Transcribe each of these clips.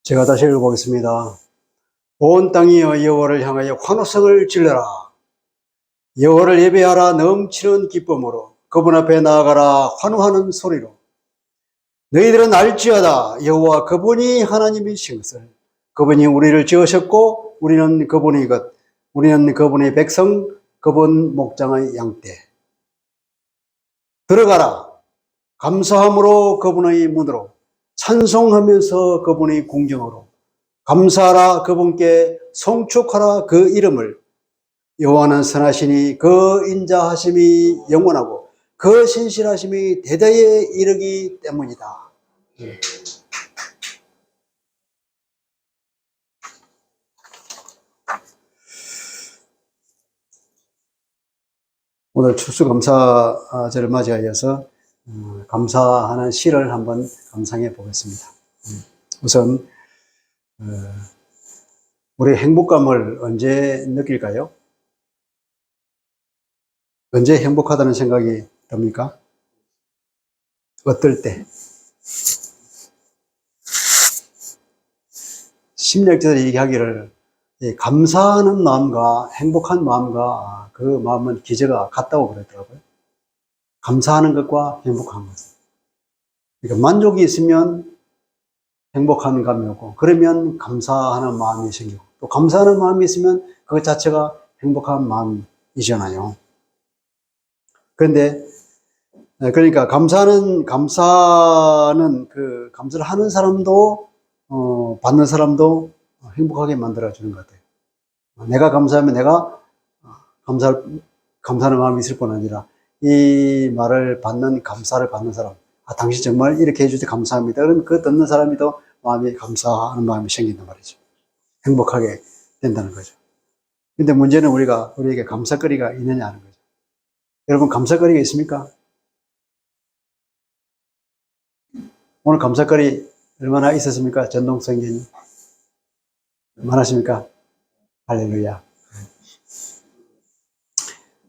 제가 다시 읽어보겠습니다. 온 땅이여 여호와를 향하여 환호성을 질러라. 여호와를 예배하라. 넘치는 기쁨으로 그분 앞에 나아가라. 환호하는 소리로. 너희들은 알지어다. 여호와 그분이 하나님이신 것을. 그분이 우리를 지으셨고 우리는 그분의 것, 우리는 그분의 백성, 그분 목장의 양떼. 들어가라. 감사함으로 그분의 문으로, 찬송하면서 그분의 궁정으로. 감사하라. 그분께 송축하라. 그 이름을. 여호와는 선하시니 그 인자하심이 영원하고 그 신실하심이 대대에 이르기 때문이다. 오늘 추수감사절을 맞이하여서 감사하는 시를 한번 감상해 보겠습니다. 우선 우리 행복감을 언제 느낄까요? 언제 행복하다는 생각이 듭니까? 어떨 때? 심리학자들이 얘기하기를 감사하는 마음과 행복한 마음과 그 마음은 기저가 같다고 그러더라고요. 감사하는 것과 행복한 것. 그러니까 만족이 있으면 행복한 감이 오고, 그러면 감사하는 마음이 생기고, 또 감사하는 마음이 있으면 그것 자체가 행복한 마음이잖아요. 그런데 그러니까 감사를 하는 사람도 받는 사람도 행복하게 만들어주는 것 같아요. 내가 감사하면 내가 감사하는 마음이 있을 뿐 아니라 이 말을 감사를 받는 사람, 당신 정말 이렇게 해주셔서 감사합니다. 그러면 그 듣는 사람이 더 감사하는 마음이 생긴단 말이죠. 행복하게 된다는 거죠. 근데 문제는 우리에게 감사거리가 있느냐 하는 거죠. 여러분, 감사거리가 있습니까? 오늘 감사거리 얼마나 있었습니까? 전동성전이 많았습니까? 할렐루야.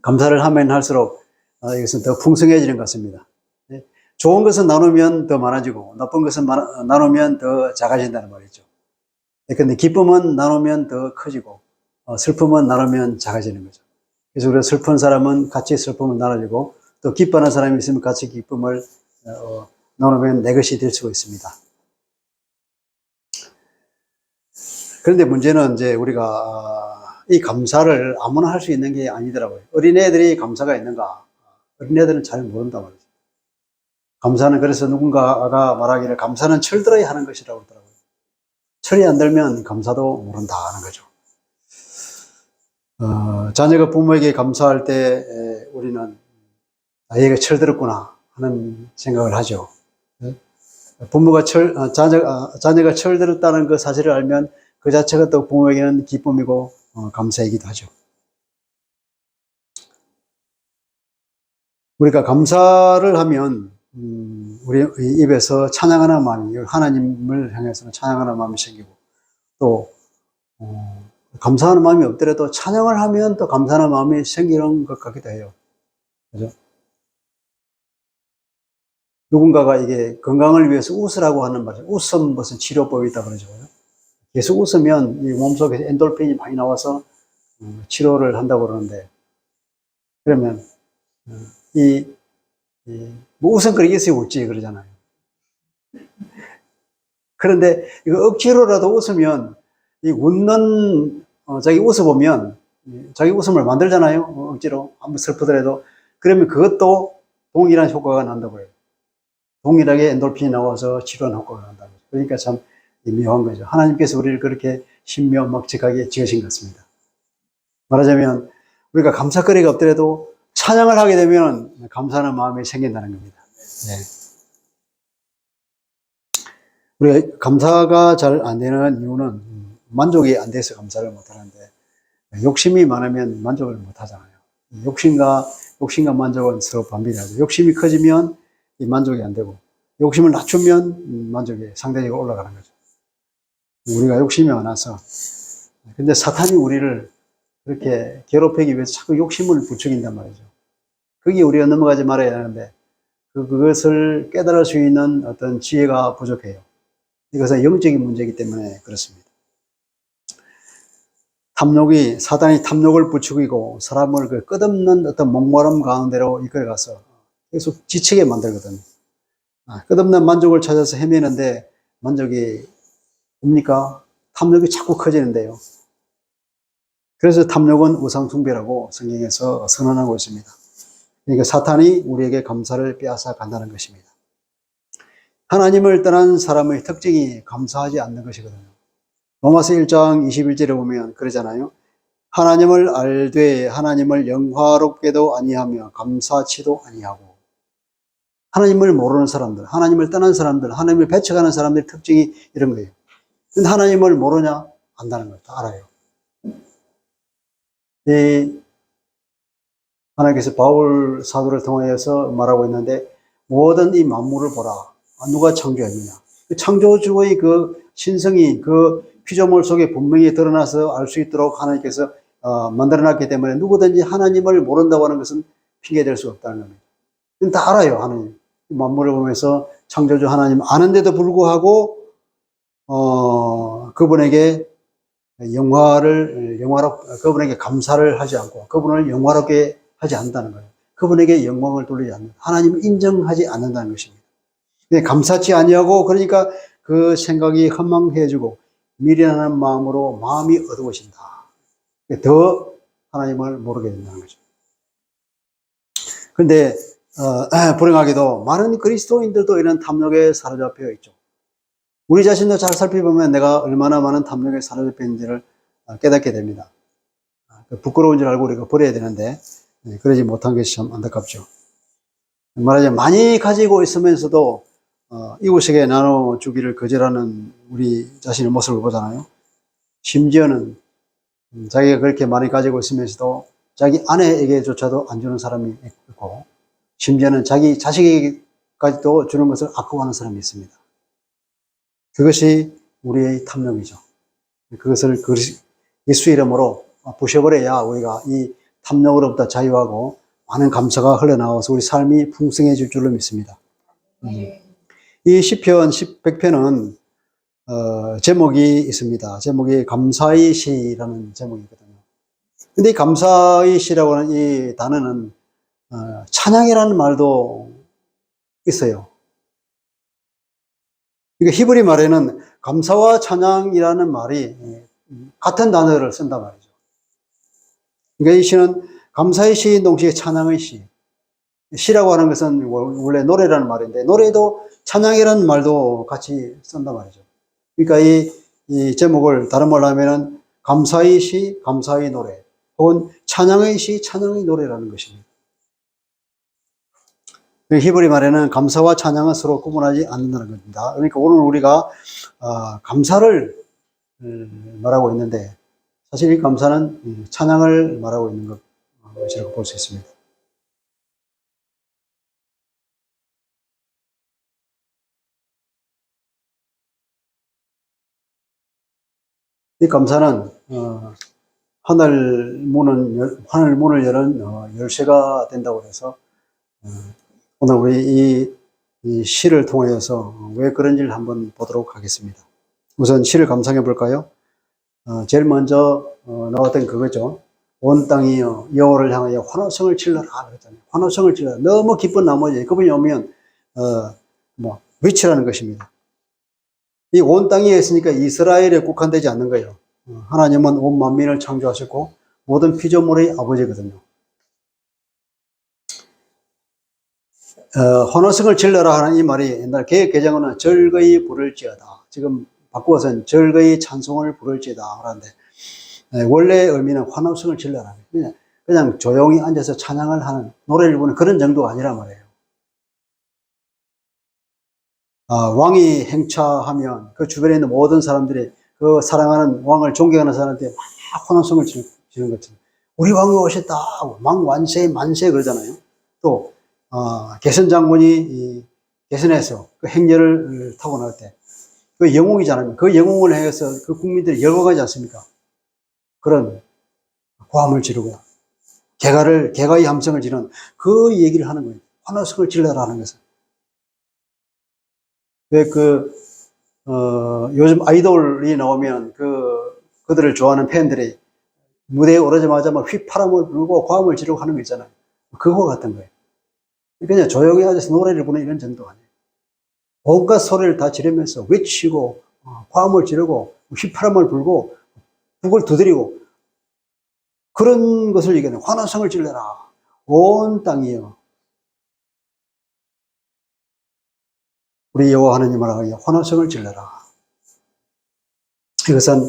감사를 하면 할수록 이것은 더 풍성해지는 것 같습니다. 좋은 것은 나누면 더 많아지고 나쁜 것은 나누면 더 작아진다는 말이죠. 그런데 기쁨은 나누면 더 커지고 슬픔은 나누면 작아지는 거죠. 그래서 우리가 슬픈 사람은 같이 슬픔을 나눠주고 또 기뻐하는 사람이 있으면 같이 기쁨을 나누면 내 것이 될 수가 있습니다. 그런데 문제는 이제 우리가 이 감사를 아무나 할 수 있는 게 아니더라고요. 어린애들이 감사가 있는가? 어린애들은 잘 모른단 말이죠. 감사는 그래서 누군가가 말하기를 감사는 철들어야 하는 것이라고 그러더라고요. 철이 안 들면 감사도 모른다 하는 거죠. 자녀가 부모에게 감사할 때 우리는 얘가 철들었구나 하는 생각을 하죠. 부모가 자녀가 철들었다는 그 사실을 알면 그 자체가 또 부모에게는 기쁨이고 감사이기도 하죠. 우리가 감사를 하면 우리 입에서 찬양하는 마음이, 하나님을 향해서는 찬양하는 마음이 생기고 또 감사하는 마음이 없더라도 찬양을 하면 또 감사하는 마음이 생기는 것 같기도 해요. 그죠? 누군가가 이게 건강을 위해서 웃으라고 하는 말이죠. 웃음 무슨 치료법이 있다 그러죠. 계속 웃으면 이 몸속에 엔돌핀이 많이 나와서 치료를 한다고 그러는데, 그러면 뭐 웃음거리겠어요, 웃지 그러잖아요. 그런데 이거 억지로라도 웃으면 자기 웃어보면 자기 웃음을 만들잖아요. 억지로 한번 슬프더라도. 그러면 그것도 동일한 효과가 난다고 해요. 동일하게 엔돌핀이 나와서 치료하는 효과가 난다고 해요. 그러니까 참 묘한 거죠. 하나님께서 우리를 그렇게 신묘막측하게 지으신 것 같습니다. 말하자면 우리가 감사거리가 없더라도 찬양을 하게 되면 감사하는 마음이 생긴다는 겁니다. 네. 우리가 감사가 잘 안 되는 이유는 만족이 안 돼서 감사를 못 하는데, 욕심이 많으면 만족을 못 하잖아요. 욕심과 만족은 서로 반비례하죠. 욕심이 커지면 이 만족이 안 되고, 욕심을 낮추면 만족이 상대적으로 올라가는 거죠. 우리가 욕심이 많아서. 근데 사탄이 우리를 그렇게 괴롭히기 위해서 자꾸 욕심을 부추긴단 말이죠. 거기에 우리가 넘어가지 말아야 하는데, 그것을 깨달을 수 있는 어떤 지혜가 부족해요. 이것은 영적인 문제이기 때문에 그렇습니다. 사탄이 탐욕을 부추기고 사람을 그 끝없는 어떤 목마름 가운데로 이끌어가서 계속 지치게 만들거든요. 끝없는 만족을 찾아서 헤매는데 만족이 옵니까? 탐욕이 자꾸 커지는데요. 그래서 탐욕은 우상숭배라고 성경에서 선언하고 있습니다. 그러니까 사탄이 우리에게 감사를 빼앗아 간다는 것입니다. 하나님을 떠난 사람의 특징이 감사하지 않는 것이거든요. 로마서 1장 21절에 보면 그러잖아요. 하나님을 알되 하나님을 영화롭게도 아니하며 감사치도 아니하고. 하나님을 모르는 사람들, 하나님을 떠난 사람들, 하나님을 배척하는 사람들의 특징이 이런 거예요. 근데 하나님을 모르냐? 안다는 걸 다 알아요. 하나님께서 바울 사도를 통하여서 말하고 있는데, 모든 이 만물을 보라. 누가 창조했느냐? 창조주의 그 신성이 그 피조물 속에 분명히 드러나서 알 수 있도록 하나님께서 만들어놨기 때문에 누구든지 하나님을 모른다고 하는 것은 핑계될 수 없다는 겁니다. 다 알아요, 하나님. 만물을 보면서 창조주 하나님 아는데도 불구하고 그분에게 그분에게 감사를 하지 않고 그분을 영화롭게 하지 않는다는 거예요. 그분에게 영광을 돌리지 않는다. 하나님을 인정하지 않는다는 것입니다. 감사치 아니하고, 그러니까 그 생각이 허망해지고 미련한 마음으로 마음이 어두워진다. 더 하나님을 모르게 된다는 거죠. 그런데 불행하게도 많은 그리스도인들도 이런 탐욕에 사로잡혀 있죠. 우리 자신도 잘 살펴보면 내가 얼마나 많은 탐욕에 사로잡혀 있는지를 깨닫게 됩니다. 부끄러운 줄 알고 우리가 버려야 되는데 그러지 못한 것이 참 안타깝죠. 말하자면 많이 가지고 있으면서도 이웃에게 나눠주기를 거절하는 우리 자신의 모습을 보잖아요. 심지어는 자기가 그렇게 많이 가지고 있으면서도 자기 아내에게조차도 안 주는 사람이 있고, 심지어는 자기 자식에게까지도 주는 것을 아까워하는 사람이 있습니다. 그것이 우리의 탐욕이죠. 그것을 예수 이름으로 부셔버려야 우리가 이 탐욕으로부터 자유하고 많은 감사가 흘러나와서 우리 삶이 풍성해질 줄로 믿습니다. 이 시편 100편은 제목이 있습니다. 제목이 감사의 시라는 제목이거든요. 근데 이 감사의 시라고 하는 이 단어는 찬양이라는 말도 있어요. 그러니까 히브리 말에는 감사와 찬양이라는 말이 같은 단어를 쓴단 말이죠. 그러니까 이 시는 감사의 시인 동시에 찬양의 시. 시라고 하는 것은 원래 노래라는 말인데, 노래도 찬양이라는 말도 같이 쓴단 말이죠. 그러니까 이 제목을 다른 말로 하면은 감사의 시, 감사의 노래, 혹은 찬양의 시, 찬양의 노래라는 것입니다. 히브리 말에는 감사와 찬양은 서로 구분하지 않는다는 겁니다. 그러니까 오늘 우리가 감사를 말하고 있는데, 사실 이 감사는 찬양을 말하고 있는 것이라고 볼 수 있습니다. 이 감사는 하늘 문을 여는 열쇠가 된다고 해서 오늘 우리 이 시를 통하여서 왜 그런지를 한번 보도록 하겠습니다. 우선 시를 감상해 볼까요? 제일 먼저 나왔던 그거죠. 온 땅이여 여호와를 향하여 환호성을 질러라 그랬잖아요. 환호성을 질러라. 너무 기쁜 나머지 그분이 오면 외치라는 것입니다. 이 온 땅에 있으니까 이스라엘에 국한되지 않는 거예요. 하나님은 온 만민을 창조하셨고 모든 피조물의 아버지거든요. 환호성을 질러라 하는 이 말이 옛날 개역 개정어는 절거이 부를지어다. 지금 바꾸어서는 절거이 찬송을 부를지어다 하는데 원래 의미는 환호성을 질러라. 그냥 조용히 앉아서 찬양을 하는, 노래를 부르는 그런 정도가 아니란 말이에요. 왕이 행차하면 그 주변에 있는 모든 사람들이 그 사랑하는 왕을 존경하는 사람한테 막 환호성을 지는 것처럼 우리 왕이 오셨다, 왕 완세 만세 그러잖아요. 또 개선 장군이 개선해서 그 행렬을 타고 나갈 때 그 영웅이잖아요. 그 영웅을 해서 그 국민들이 열광하지 않습니까? 그런 고함을 지르고 개가의 함성을 지르는 그 얘기를 하는 거예요. 환호성을 질러라는 것은. 왜 요즘 아이돌이 나오면 그들을 좋아하는 팬들이 무대에 오르자마자 막 휘파람을 불고 고함을 지르고 하는 거 있잖아요. 그거 같은 거예요. 그냥 조용히 앉아서 노래를 부르는 이런 정도 아니에요. 온갖 소리를 다 지르면서 외치고, 고함을 지르고, 휘파람을 불고, 북을 두드리고, 그런 것을 얘기하는 환호성을 질러라. 온 땅이여. 우리 여호와 하나님을 하여 환호성을 질러라. 이것은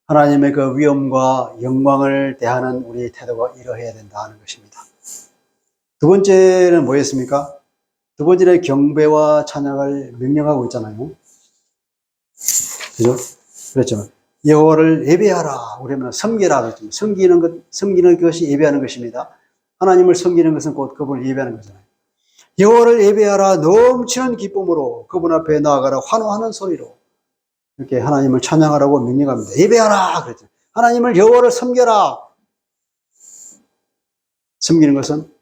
하나님의 그 위엄과 영광을 대하는 우리의 태도가 이러해야 된다는 것입니다. 두 번째는 뭐였습니까? 두 번째는 경배와 찬양을 명령하고 있잖아요. 그죠? 그렇죠. 여호와를 예배하라. 그러면 섬기라 그랬죠. 섬기는 것이 예배하는 것입니다. 하나님을 섬기는 것은 곧 그분을 예배하는 거잖아요. 여호와를 예배하라. 넘치는 기쁨으로 그분 앞에 나아가라. 환호하는 소리로 이렇게 하나님을 찬양하라고 명령합니다. 예배하라. 그랬죠. 하나님을 여호와를 섬겨라. 섬기는 것은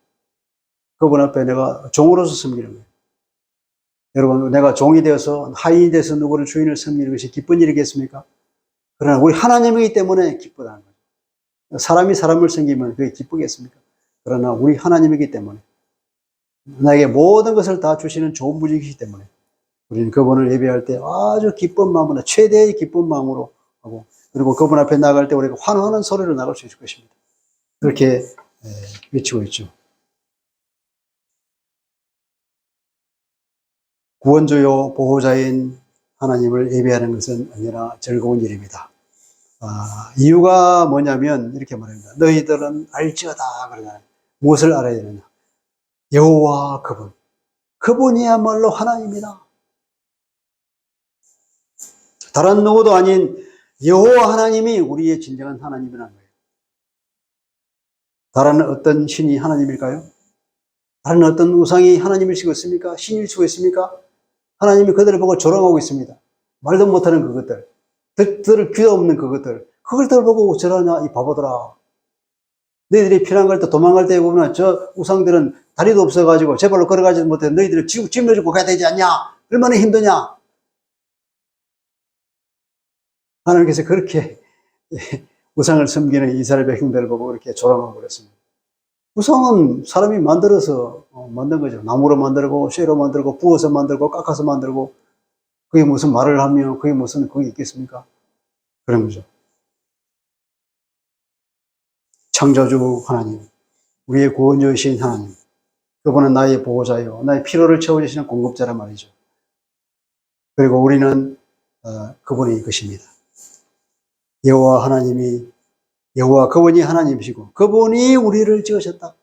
그분 앞에 내가 종으로서 섬기는 거예요. 여러분, 내가 종이 되어서 하인이 돼서 누구를 주인을 섬기는 것이 기쁜 일이겠습니까? 그러나 우리 하나님이기 때문에 기쁘다는 거죠. 사람이 사람을 섬기면 그게 기쁘겠습니까? 그러나 우리 하나님이기 때문에 나에게 모든 것을 다 주시는 좋은 분이기 때문에 우리는 그분을 예배할 때 아주 기쁜 마음으로, 최대의 기쁜 마음으로 하고, 그리고 그분 앞에 나갈 때 우리가 환호하는 소리로 나갈 수 있을 것입니다. 그렇게 외치고 있죠. 구원주요 보호자인 하나님을 예배하는 것은 언제나 즐거운 일입니다. 이유가 뭐냐면 이렇게 말합니다. 너희들은 알지어다 그러잖아요. 무엇을 알아야 되느냐? 여호와 그분이야말로 하나님이다. 다른 누구도 아닌 여호와 하나님이 우리의 진정한 하나님이라는 거예요. 다른 어떤 신이 하나님일까요? 다른 어떤 우상이 하나님일 수가 있습니까? 신일 수가 있습니까? 하나님이 그들을 보고 조롱하고 있습니다. 말도 못하는 그것들, 들을 귀도 없는 그것들 보고 저러냐 이 바보들아. 너희들이 피난 갈 때 도망갈 때 보면 저 우상들은 다리도 없어가지고 제발로 걸어가지도 못해 너희들을 짊어지고 가야 되지 않냐? 얼마나 힘드냐? 하나님께서 그렇게 우상을 섬기는 이스라엘 백성들을 보고 그렇게 조롱하고 그랬습니다. 우상은 사람이 만들어서 만든 거죠. 나무로 만들고 쇠로 만들고 부어서 만들고 깎아서 만들고 그게 무슨 말을 하며 그게 무슨 그게 있겠습니까? 그런 거죠. 창조주 하나님, 우리의 구원주이신 하나님, 그분은 나의 보호자요, 나의 필요를 채워주시는 공급자란 말이죠. 그리고 우리는 그분이 것입니다. 여호와 그분이 하나님이시고 그분이 우리를 지으셨다.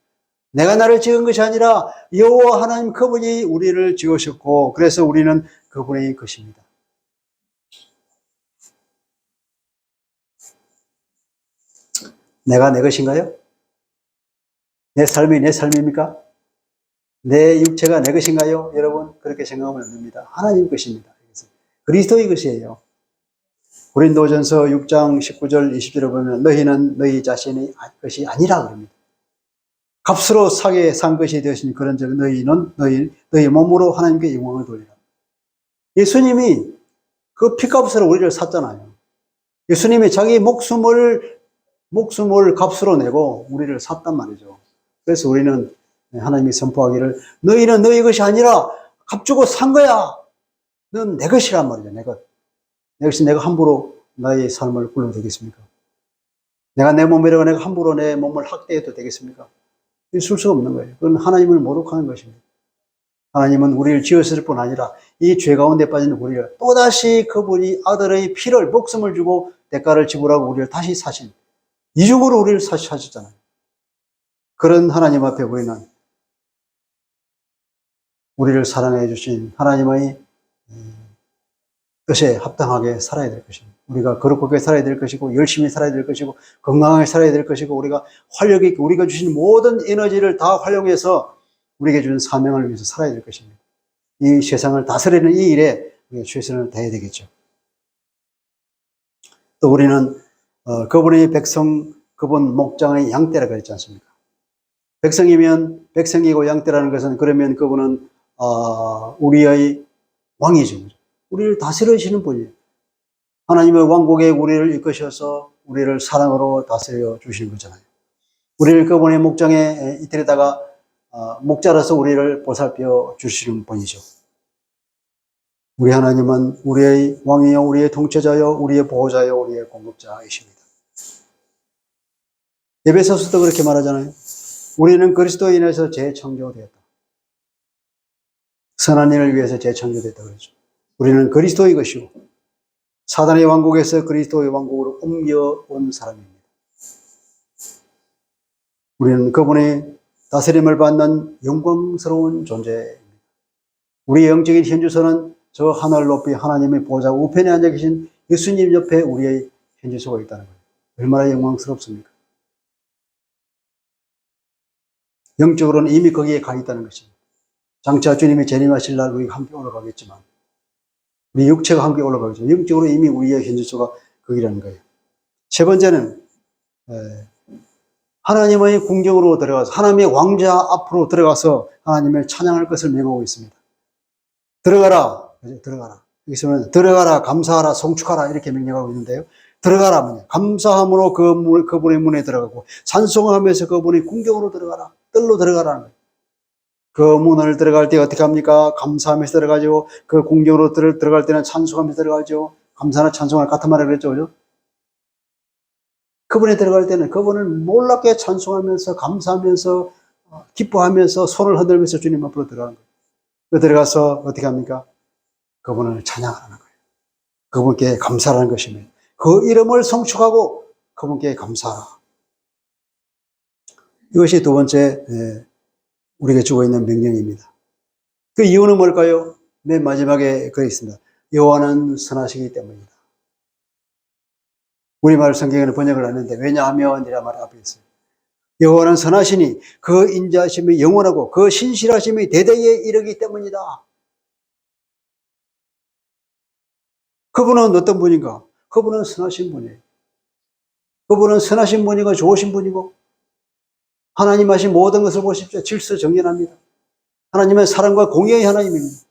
내가 나를 지은 것이 아니라 여호와 하나님 그분이 우리를 지으셨고 그래서 우리는 그분의 것입니다. 내가 내 것인가요? 내 삶이 내 삶입니까? 내 육체가 내 것인가요? 여러분 그렇게 생각하면 안 됩니다. 하나님 것입니다. 그리스도의 것이에요. 고린도전서 6장 19절 20절에 보면 너희는 너희 자신의 것이 아니라 그럽니다. 값으로 사게 산 것이 되신 그런 적 너희는 너희 몸으로 하나님께 영광을 돌리라. 예수님이 그 피값으로 우리를 샀잖아요. 예수님이 자기 목숨을 값으로 내고 우리를 샀단 말이죠. 그래서 우리는 하나님이 선포하기를 너희는 너희 것이 아니라 값주고 산 거야. 넌 내 것이란 말이죠. 내 것. 내가 함부로 나의 삶을 굴러도 되겠습니까? 내가 내 몸이라고 내가 함부로 내 몸을 학대해도 되겠습니까? 있을 수 없는 거예요. 그건 하나님을 모독하는 것입니다. 하나님은 우리를 지었을 뿐 아니라 이 죄 가운데 빠진 우리를 또다시 그분이 아들의 피를 목숨을 주고 대가를 지불하고 우리를 다시 사신 이중으로 우리를 사셨잖아요. 그런 하나님 앞에 우리는 우리를 사랑해 주신 하나님의 뜻에 합당하게 살아야 될 것입니다. 우리가 거룩하게 살아야 될 것이고 열심히 살아야 될 것이고 건강하게 살아야 될 것이고 우리가 활력 있게 우리가 주신 모든 에너지를 다 활용해서 우리에게 준 사명을 위해서 살아야 될 것입니다. 이 세상을 다스리는 이 일에 우리가 최선을 다해야 되겠죠. 또 우리는 그분의 백성, 그분 목장의 양떼라 그랬지 않습니까? 백성이면 백성이고 양떼라는 것은 그러면 그분은 우리의 왕이죠. 우리를 다스리시는 분이에요. 하나님의 왕국에 우리를 이끄셔서 우리를 사랑으로 다스려 주시는 거잖아요. 우리를 그분의 목장에 이끌다가 목자로서 우리를 보살펴 주시는 분이죠. 우리 하나님은 우리의 왕이요, 우리의 통치자요, 우리의 보호자요, 우리의 공급자이십니다. 에베소서도 그렇게 말하잖아요. 우리는 그리스도에 인해서 재창조되었다. 선한 일을 위해서 재창조됐다 그러죠. 우리는 그리스도의 것이고 사단의 왕국에서 그리스도의 왕국으로 옮겨온 사람입니다. 우리는 그분의 다스림을 받는 영광스러운 존재입니다. 우리의 영적인 현주소는 저 하늘 높이 하나님의 보좌 우편에 앉아 계신 예수님 옆에 우리의 현주소가 있다는 거예요. 얼마나 영광스럽습니까? 영적으로는 이미 거기에 가 있다는 것입니다. 장차 주님이 재림하실 날 우리가 함께 올라가겠지만 우리 육체가 함께 올라가겠죠. 영적으로 이미 우리의 현주소가 거기라는 거예요. 세 번째는 하나님의 궁정으로 들어가서 하나님의 왕자 앞으로 들어가서 하나님을 찬양할 것을 명하고 있습니다. 들어가라. 들어가라. 여기서는 들어가라, 감사하라, 송축하라 이렇게 명령하고 있는데요. 들어가라 뭐냐? 감사함으로 그분의 문에 들어가고 찬송하면서 그분의 궁정으로 들어가라. 뜰로 들어가라는 거예요. 그 문을 들어갈 때 어떻게 합니까? 감사하면서 들어가죠. 그 궁정으로 들어갈 때는 찬송하면서 들어가죠. 감사나 찬송을 같은 말을 그랬죠. 그죠? 그분에 들어갈 때는 그분을 놀랍게 찬송하면서 감사하면서 기뻐하면서 손을 흔들면서 주님 앞으로 들어가는 거예요. 들어가서 어떻게 합니까? 그분을 찬양하는 거예요. 그분께 감사하는 것입니다. 그 이름을 성축하고 그분께 감사하라. 이것이 두 번째 우리에게 주고 있는 명령입니다. 그 이유는 뭘까요? 맨 마지막에 그래 있습니다. 여호와는 선하시기 때문이다. 우리말 성경에는 번역을 하는데 왜냐하면 이라 말 앞에 있어요. 여호와는 선하시니 그 인자하심이 영원하고 그 신실하심이 대대에 이르기 때문이다. 그분은 어떤 분인가? 그분은 선하신 분이에요. 그분은 선하신 분이고 좋으신 분이고 하나님 하신 모든 것을 보십시오. 질서정연합니다. 하나님은 사랑과 공의의 하나님입니다.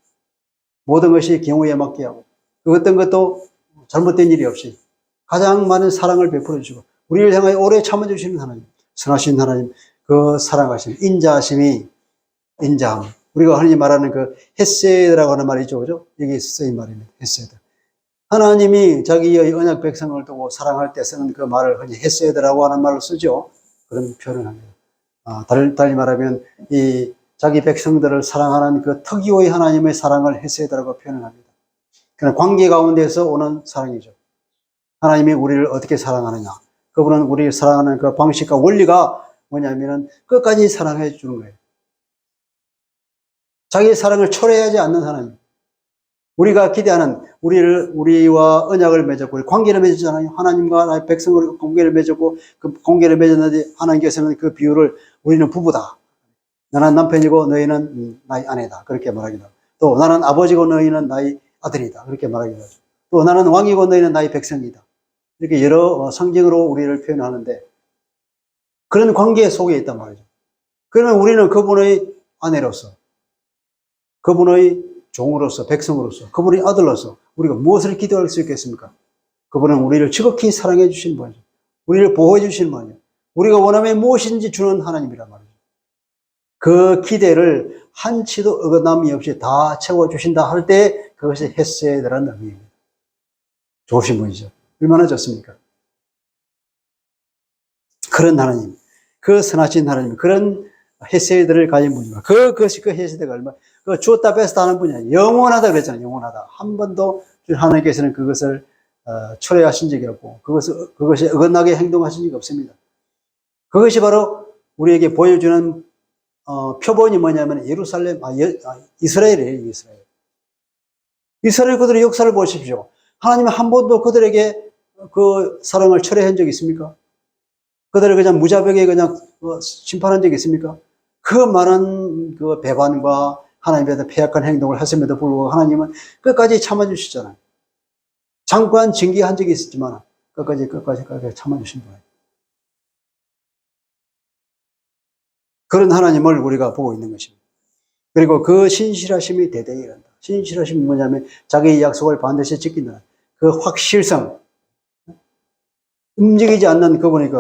모든 것이 경우에 맞게 하고 그 어떤 것도 잘못된 일이 없이 가장 많은 사랑을 베풀어 주시고 우리를 향하여 오래 참아주시는 하나님, 선하신 하나님, 그 사랑하심, 인자하심이 인자함. 우리가 흔히 말하는 그 헤세드라고 하는 말이죠. 그죠? 여기 쓰인 말입니다. 헤세드. 하나님이 자기의 언약 백성을 두고 사랑할 때 쓰는 그 말을 흔히 헤세드라고 하는 말을 쓰죠. 그런 표현을 합니다. 달리 말하면 이 자기 백성들을 사랑하는 그 특유의 하나님의 사랑을 헤세드라고 표현을 합니다. 그냥 관계 가운데서 오는 사랑이죠. 하나님이 우리를 어떻게 사랑하느냐. 그분은 우리를 사랑하는 그 방식과 원리가 뭐냐면은 끝까지 사랑해 주는 거예요. 자기의 사랑을 초래하지 않는 하나님. 우리가 기대하는 우리와 언약을 맺었고 관계를 맺었잖아요. 하나님과 나의 백성을 관계를 맺었고 그 관계를 맺었는데 하나님께서는 그 비유를 우리는 부부다. 나는 남편이고 너희는 나의 아내다. 그렇게 말하기도 하고 또 나는 아버지고 너희는 나의 아들이다. 그렇게 말하기도 하죠. 또 나는 왕이고 너희는 나의 백성이다. 이렇게 여러 상징으로 우리를 표현하는데 그런 관계 속에 있단 말이죠. 그러면 우리는 그분의 아내로서 그분의 종으로서 백성으로서 그분의 아들로서 우리가 무엇을 기도할 수 있겠습니까? 그분은 우리를 지극히 사랑해 주신 분이죠. 우리를 보호해 주신 분이죠. 우리가 원하면 무엇인지 주는 하나님이란 말이죠. 그 기대를 한치도 어긋남이 없이 다 채워주신다 할 때 그것이 헤세드라는 의미입니다. 좋으신 분이죠. 얼마나 좋습니까? 그런 하나님, 그 선하신 하나님, 그런 헤세드를 가진 분이고 그것이 그 헤세드가 얼마나 주었다 뺐다 하는 분이 아니에요. 영원하다 그랬잖아요. 영원하다. 한 번도 하나님께서는 그것을 초래하신 적이 없고 그것이 어긋나게 행동하신 적이 없습니다. 그것이 바로 우리에게 보여주는 표본이 뭐냐면 이스라엘이에요. 이스라엘 그들의 역사를 보십시오. 하나님은 한 번도 그들에게 그 사랑을 철회한 적이 있습니까? 그들을 그냥 무자비하게 그냥 심판한 적이 있습니까? 그 많은 그 배반과 하나님에 대한 패약한 행동을 했음에도 불구하고 하나님은 끝까지 참아주시잖아요. 잠깐 징계한 적이 있었지만 끝까지 참아주신 거예요. 그런 하나님을 우리가 보고 있는 것입니다. 그리고 그 신실하심이 대대에 이른다. 신실하심이 뭐냐면 자기의 약속을 반드시 지킨다는 그 확실성, 움직이지 않는 그분이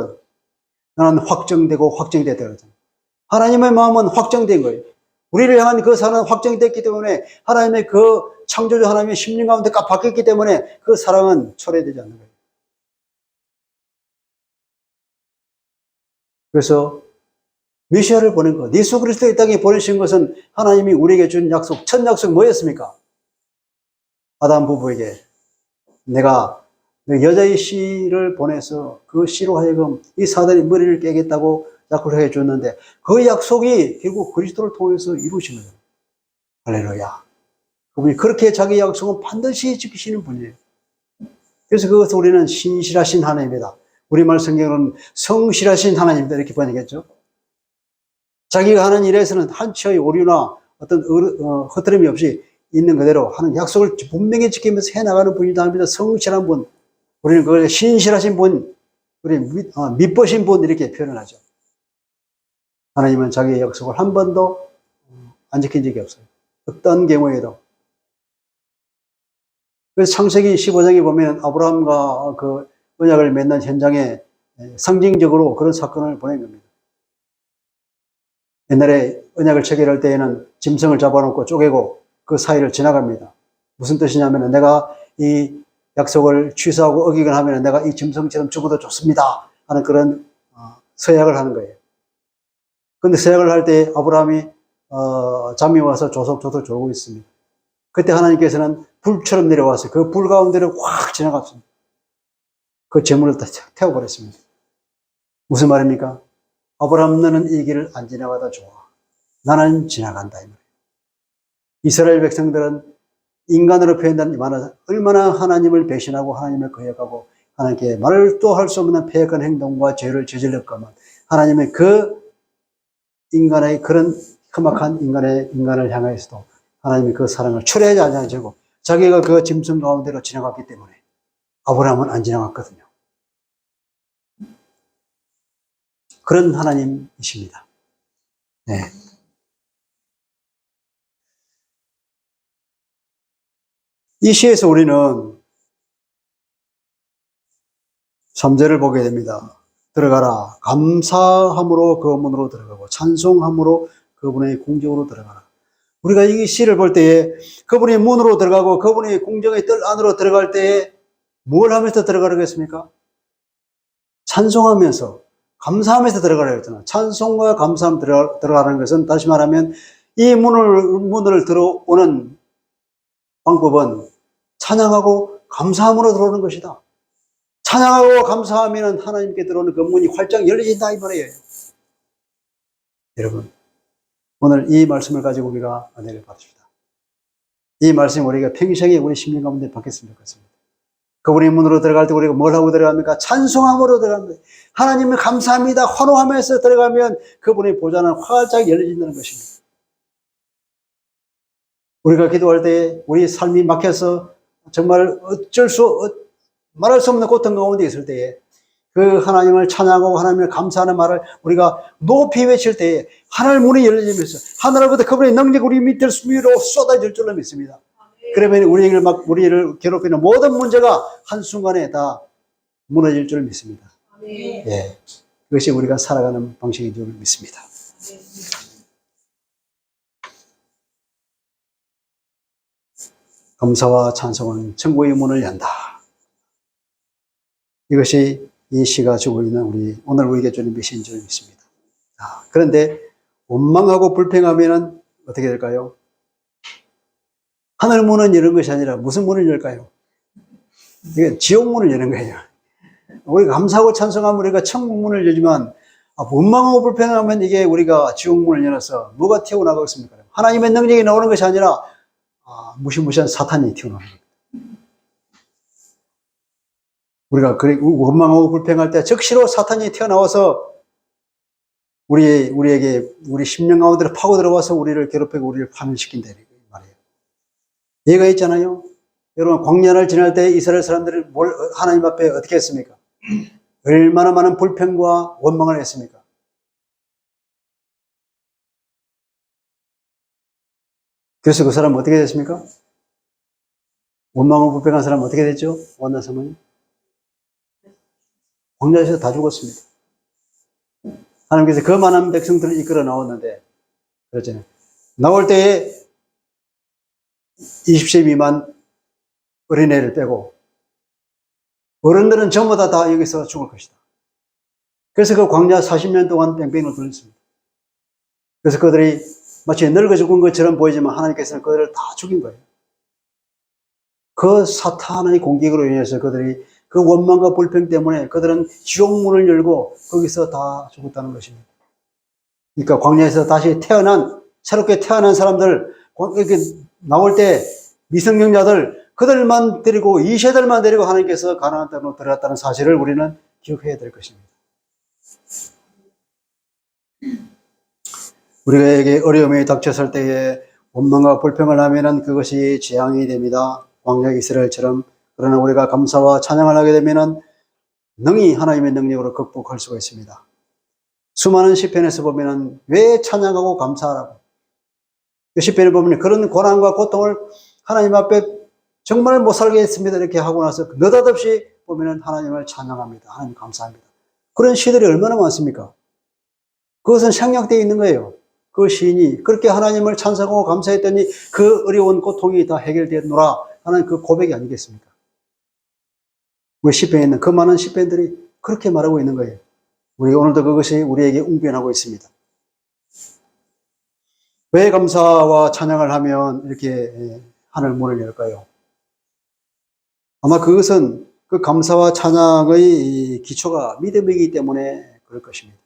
나는 확정되고 확정되다 그러잖아요. 하나님의 마음은 확정된 거예요. 우리를 향한 그 사랑은 확정됐기 때문에 하나님의 그 창조주 하나님의 심령 가운데 딱 박혔기 때문에 그 사랑은 초래되지 않는 거예요. 그래서 메시아를 보낸 것, 예수 그리스도의 땅에 보내신 것은 하나님이 우리에게 준 약속, 첫 약속 뭐였습니까? 아담 부부에게 내가 여자의 씨를 보내서 그 씨로 하여금 이 사단의 머리를 깨겠다고 약속을 해줬는데 그 약속이 결국 그리스도를 통해서 이루어진 거예요. 할렐루야. 그분이 그렇게 자기 약속은 반드시 지키시는 분이에요. 그래서 그것을 우리는 신실하신 하나님이다. 우리말 성경으로는 성실하신 하나님이다 이렇게 번역했죠. 자기가 하는 일에서는 한치의 오류나 어떤 흐트름이 없이 있는 그대로 하는 약속을 분명히 지키면서 해나가는 분이다 합니다. 성실한 분. 우리는 그걸 신실하신 분, 우리 믿보신 분 이렇게 표현을 하죠. 하나님은 자기의 약속을 한 번도 안 지킨 적이 없어요. 어떤 경우에도. 그래서 창세기 15장에 보면 아브라함과 그 언약을 맺는 현장에 상징적으로 그런 사건을 보낸 겁니다. 옛날에 언약을 체결할 때에는 짐승을 잡아놓고 쪼개고 그 사이를 지나갑니다. 무슨 뜻이냐면 내가 이 약속을 취소하고 어기거나 하면 내가 이 짐승처럼 죽어도 좋습니다 하는 그런 서약을 하는 거예요. 근데 서약을 할 때 아브라함이 잠이 와서 조석조석 졸고 있습니다. 그때 하나님께서는 불처럼 내려와서 그 불 가운데를 확 지나갔습니다. 그 재물을 다 태워버렸습니다. 무슨 말입니까? 아브라함 너는 이 길을 안 지나가다 좋아. 나는 지나간다 이 말이에요. 이스라엘 백성들은 인간으로 표현된 얼마나 하나님을 배신하고 하나님을 거역하고 하나님께 말도 할 수 없는 패역한 행동과 죄를 저질렀건만 하나님의 그 인간의 그런 험악한 인간을 향해서도 하나님이 그 사랑을 초래하지 않으시고 자기가 그 짐승 가운데로 지나갔기 때문에 아브라함은 안 지나갔거든요. 그런 하나님이십니다. 네. 이 시에서 우리는 3절을 보게 됩니다. 들어가라. 감사함으로 그 문으로 들어가고 찬송함으로 그분의 궁정으로 들어가라. 우리가 이 시를 볼 때에 그분이 문으로 들어가고 그분이 궁정의 뜰 안으로 들어갈 때에 뭘 하면서 들어가겠습니까? 찬송하면서 감사하면서 들어가라 했잖아요. 찬송과 감사함 들어가라는 것은 다시 말하면 이 문을 들어오는 방법은 찬양하고 감사함으로 들어오는 것이다. 찬양하고 감사하면 하나님께 들어오는 그 문이 활짝 열려진다 이 말이에요. 여러분 오늘 이 말씀을 가지고 우리가 은혜를 받읍시다. 이 말씀 우리가 평생에 우리 심령 가운데 받겠으면 좋겠습니다. 그분의 문으로 들어갈 때 우리가 뭘 하고 들어갑니까? 찬송함으로 들어갑니다. 하나님을 감사합니다. 환호하면서 들어가면 그분의 보좌는 활짝 열려진다는 것입니다. 우리가 기도할 때 우리 삶이 막혀서 정말 말할 수 없는 고통 가운데 있을 때에 그 하나님을 찬양하고 하나님을 감사하는 말을 우리가 높이 외칠 때에 하늘 문이 열려지면서 하늘로부터 그분의 능력이 우리 밑을 위로 쏟아질 줄로 믿습니다. 그러면 우리를 괴롭히는 모든 문제가 한순간에 다 무너질 줄 믿습니다. 예. 그것이 우리가 살아가는 방식인 줄 믿습니다. 감사와 찬송은 천국의 문을 연다. 이것이 이 시가 주고 있는 오늘 우리에게 주는 메시지인 줄 믿습니다. 그런데 원망하고 불평하면 어떻게 될까요? 하늘 문은 여는 것이 아니라 무슨 문을 열까요? 이게 지옥 문을 여는 거예요. 우리가 감사하고 찬송하면 우리가 천국 문을 열지만 원망하고 불평하면 이게 우리가 지옥 문을 열어서 뭐가 튀어나가겠습니까? 하나님의 능력이 나오는 것이 아니라 무시무시한 사탄이 튀어나오는 거예요. 우리가 원망하고 불평할 때 즉시로 사탄이 튀어나와서 우리 심령 가운데로 파고 들어와서 우리를 괴롭히고 우리를 파멸시킨다 이 말이에요. 얘가 있잖아요. 여러분 광야를 지날 때 이스라엘 사람들이 하나님 앞에 어떻게 했습니까? 얼마나 많은 불평과 원망을 했습니까? 그래서 그 사람은 어떻게 됐습니까? 원망하고 불평한 사람은 어떻게 됐죠? 원나사모님 광야에서 다 죽었습니다. 하나님께서 그 많은 백성들을 이끌어 나왔는데 그렇잖아요. 나올 때에 20세 미만 어린애를 빼고 어른들은 전부 다 여기서 죽을 것이다. 그래서 그 광야 40년 동안 뺑뺑이를 돌렸습니다. 그래서 그들이 마치 늙어 죽은 것처럼 보이지만 하나님께서는 그들을 다 죽인 거예요. 그 사탄의 공격으로 인해서 그들이 그 원망과 불평 때문에 그들은 지옥문을 열고 거기서 다 죽었다는 것입니다. 그러니까 광야에서 다시 새롭게 태어난 사람들, 이렇게 나올 때 미성년자들, 그들만 데리고, 이 세대들만 데리고 하나님께서 가나안 땅으로 들어갔다는 사실을 우리는 기억해야 될 것입니다. 우리에게 어려움이 닥쳤을 때에 원망과 불평을 하면은 그것이 재앙이 됩니다. 광야 이스라엘처럼. 그러나 우리가 감사와 찬양을 하게 되면은 능히 하나님의 능력으로 극복할 수가 있습니다. 수많은 시편에서 보면은 왜 찬양하고 감사하라고. 그 시편에 보면 그런 고난과 고통을 하나님 앞에 정말 못 살게 했습니다. 이렇게 하고 나서 느닷없이 보면은 하나님을 찬양합니다. 하나님 감사합니다. 그런 시들이 얼마나 많습니까? 그것은 생략되어 있는 거예요. 그 시인이 그렇게 하나님을 찬송하고 감사했더니 그 어려운 고통이 다 해결되었노라 하는 그 고백이 아니겠습니까? 우리 시편에 있는 그 많은 시편들이 그렇게 말하고 있는 거예요. 우리 오늘도 그것이 우리에게 웅변하고 있습니다. 왜 감사와 찬양을 하면 이렇게 하늘 문을 열까요? 아마 그것은 그 감사와 찬양의 기초가 믿음이기 때문에 그럴 것입니다.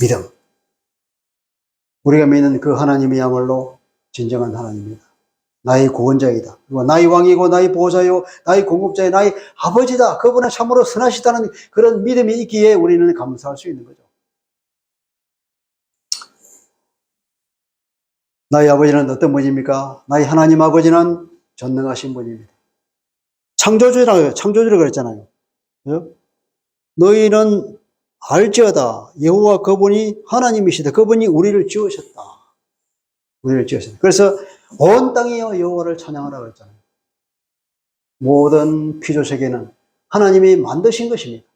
믿음. 우리가 믿는 그 하나님이야말로 진정한 하나님입니다. 나의 구원자이다. 그리고 나의 왕이고 나의 보호자요, 나의 공급자요, 나의 아버지다. 그분은 참으로 선하시다는 그런 믿음이 있기에 우리는 감사할 수 있는 거죠. 나의 아버지는 어떤 분입니까? 나의 하나님 아버지는 전능하신 분입니다. 창조주라고 그랬잖아요. 그죠? 너희는 알지어다. 여호와 그분이 하나님이시다. 그분이 우리를 지으셨다. 우리를 지으셨다. 그래서 온 땅이여 여호와를 찬양하라 그랬잖아요. 모든 피조세계는 하나님이 만드신 것입니다.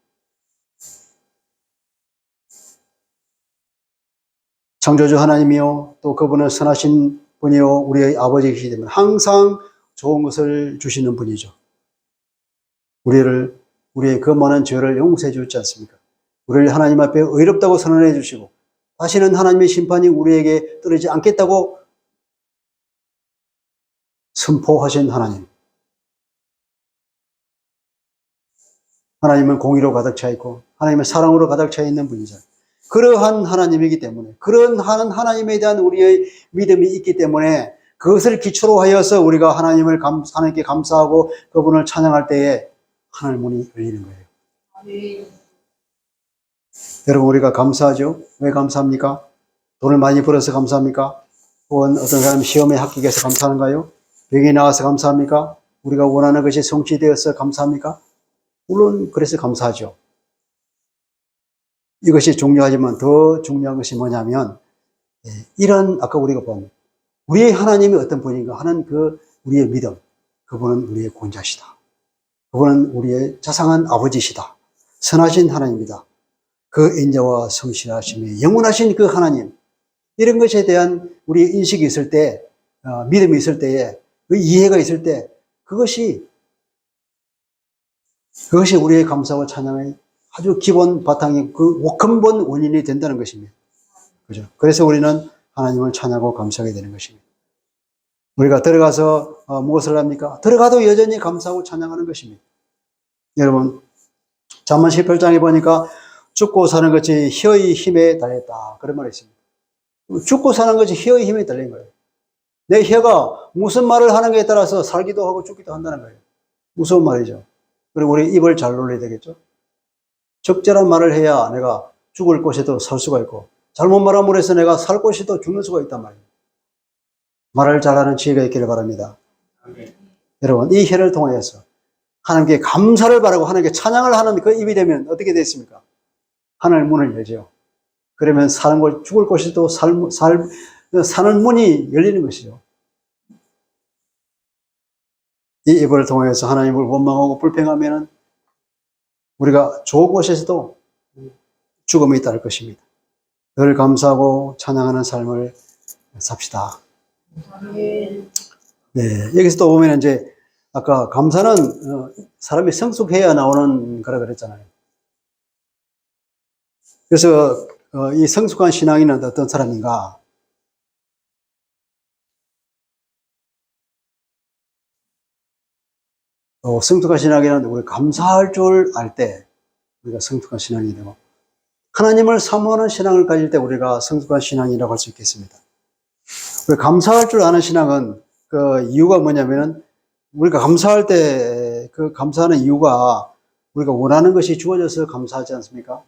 창조주 하나님이요, 또 그분은 선하신 분이요, 우리의 아버지이시기 때문에 항상 좋은 것을 주시는 분이죠. 우리의 그 많은 죄를 용서해 주지 않습니까? 우리를 하나님 앞에 의롭다고 선언해 주시고, 다시는 하나님의 심판이 우리에게 떨어지지 않겠다고 선포하신 하나님. 하나님은 공의로 가득 차 있고, 하나님은 사랑으로 가득 차 있는 분이죠. 그러한 하나님이기 때문에, 그런 하나님에 대한 우리의 믿음이 있기 때문에, 그것을 기초로 하여서 우리가 하나님께 감사하고 그분을 찬양할 때에 하늘 문이 열리는 거예요. 네. 여러분, 우리가 감사하죠? 왜 감사합니까? 돈을 많이 벌어서 감사합니까? 혹은 어떤 사람이 시험에 합격해서 감사하는가요? 병이 나와서 감사합니까? 우리가 원하는 것이 성취되어서 감사합니까? 물론 그래서 감사하죠. 이것이 중요하지만 더 중요한 것이 뭐냐면, 이런 아까 우리가 본 우리의 하나님이 어떤 분인가 하는 우리의 믿음, 그분은 우리의 구원자시다. 그분은 우리의 자상한 아버지시다. 선하신 하나님이다. 그 인자와 성실하심이 영원하신 그 하나님, 이런 것에 대한 우리의 인식이 있을 때, 믿음이 있을 때에, 그 이해가 있을 때, 그것이 우리의 감사와 찬양의 아주 기본 바탕이 근본 원인이 된다는 것입니다. 그죠? 그래서 우리는 하나님을 찬양하고 감사하게 되는 것입니다. 우리가 들어가서 무엇을 합니까? 들어가도 여전히 감사하고 찬양하는 것입니다. 여러분, 잠언 18장에 보니까 죽고 사는 것이 혀의 힘에 달렸다. 그런 말이 있습니다. 죽고 사는 것이 혀의 힘에 달린 거예요. 내 혀가 무슨 말을 하는가에 따라서 살기도 하고 죽기도 한다는 거예요. 무서운 말이죠. 그리고 우리 입을 잘 놀려야 되겠죠. 적절한 말을 해야 내가 죽을 곳에도 살 수가 있고, 잘못 말함으로 해서 내가 살 곳에도 죽는 수가 있단 말이에요. 말을 잘하는 지혜가 있기를 바랍니다. 아멘. 여러분, 이 해를 통해서 하나님께 감사를 바라고 하나님께 찬양을 하는 그 입이 되면 어떻게 됐습니까? 하늘 문을 열죠. 그러면 사는 곳, 죽을 곳에도 사는 문이 열리는 것이죠. 이 예배를 통해서 하나님을 원망하고 불평하면 우리가 좋은 곳에서도 죽음이 있다는 것입니다. 늘 감사하고 찬양하는 삶을 삽시다. 네, 여기서 또 보면 이제 아까 감사는 사람이 성숙해야 나오는 거라 그랬잖아요. 그래서 이 성숙한 신앙인은 어떤 사람인가? 성숙한 신앙인은 우리 감사할 줄 알 때 우리가 성숙한 신앙이 되고, 하나님을 사모하는 신앙을 가질 때 우리가 성숙한 신앙이라고 할 수 있겠습니다. 우리 감사할 줄 아는 신앙은 그 이유가 뭐냐면은 우리가 감사할 때 그 감사하는 이유가 우리가 원하는 것이 주어져서 감사하지 않습니까?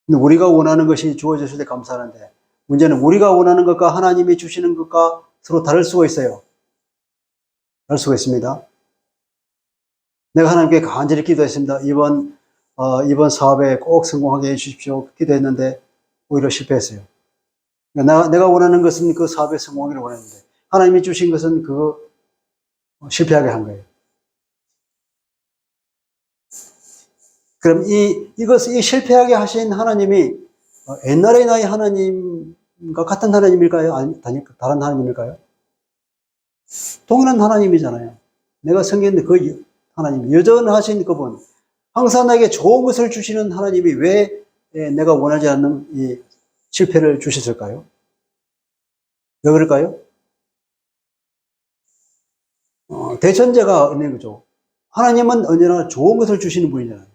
근데 우리가 원하는 것이 주어졌을 때 감사하는데, 문제는 우리가 원하는 것과 하나님이 주시는 것과 서로 다를 수가 있어요. 다를 수가 있습니다. 내가 하나님께 간절히 기도했습니다. 이번 사업에 꼭 성공하게 해주십시오. 기도했는데 오히려 실패했어요. 내가 원하는 것은 그 사업에 성공하기를 원했는데 하나님이 주신 것은 그거 실패하게 한 거예요. 그럼 이 실패하게 하신 하나님이 옛날의 나의 하나님과 같은 하나님일까요? 아니, 다른 하나님일까요? 동일한 하나님이잖아요. 내가 섬기는데 그 하나님, 여전하신 그분, 항상 나에게 좋은 것을 주시는 하나님이 왜 내가 원하지 않는 이 실패를 주셨을까요? 왜 그럴까요? 대천재가 있는 거죠. 하나님은 언제나 좋은 것을 주시는 분이잖아요.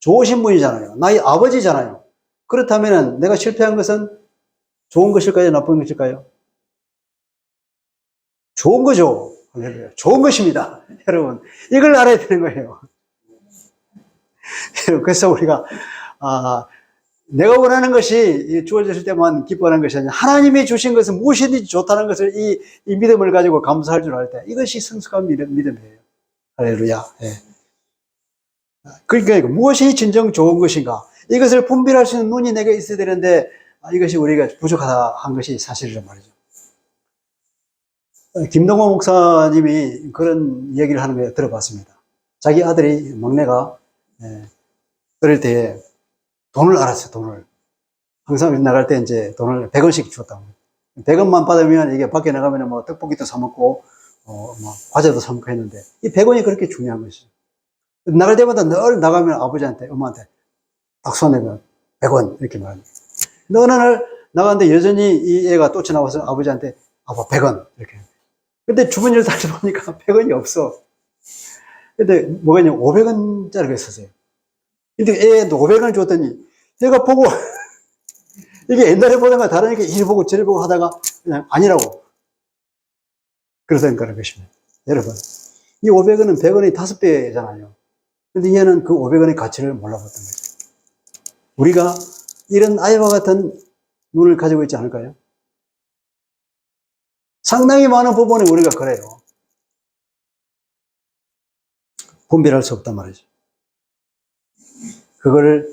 좋으신 분이잖아요. 나의 아버지잖아요. 그렇다면 내가 실패한 것은 좋은 것일까요? 나쁜 것일까요? 좋은 거죠. 좋은 것입니다. 여러분, 이걸 알아야 되는 거예요. 그래서 우리가 내가 원하는 것이 주어졌을 때만 기뻐하는 것이 아니라 하나님이 주신 것은 무엇이든지 좋다는 것을 이 믿음을 가지고 감사할 줄 알 때, 이것이 성숙한 믿음이에요. 할렐루야. 예. 그러니까 무엇이 진정 좋은 것인가, 이것을 분별할 수 있는 눈이 내게 있어야 되는데 이것이 우리가 부족하다 한 것이 사실이란 말이죠. 김동호 목사님이 그런 얘기를 하는 걸 들어봤습니다. 자기 아들이, 막내가 어릴 때 돈을 알았어요. 돈을 항상 나갈 때 이제 돈을 100원씩 주었다고. 100원만 받으면 이게 밖에 나가면 뭐 떡볶이도 사 먹고 뭐 과자도 사 먹고 했는데, 이 100원이 그렇게 중요한 것이죠. 나갈 때마다 늘 나가면 아버지한테, 엄마한테 딱 손내면 100원 이렇게 말합니다. 근데 어느 날 나갔는데 여전히 이 애가 또 나와서 아버지한테 아빠 100원 이렇게. 근데 주변 일 다시 보니까 100원이 없어. 근데 뭐가 있냐면 500원짜리가 있었어요. 근데 애도 500원을 줬더니 얘가 보고 이게 옛날에 보던 거 다르니까 이리 보고 저리 보고 하다가 그냥 아니라고 그러던 것입니다. 여러분, 이 500원은 100원의 5배잖아요. 근데 얘는 그 500원의 가치를 몰라봤던 거죠. 우리가 이런 아이와 같은 눈을 가지고 있지 않을까요? 상당히 많은 부분에 우리가 그래요. 분별할 수 없단 말이죠. 그거를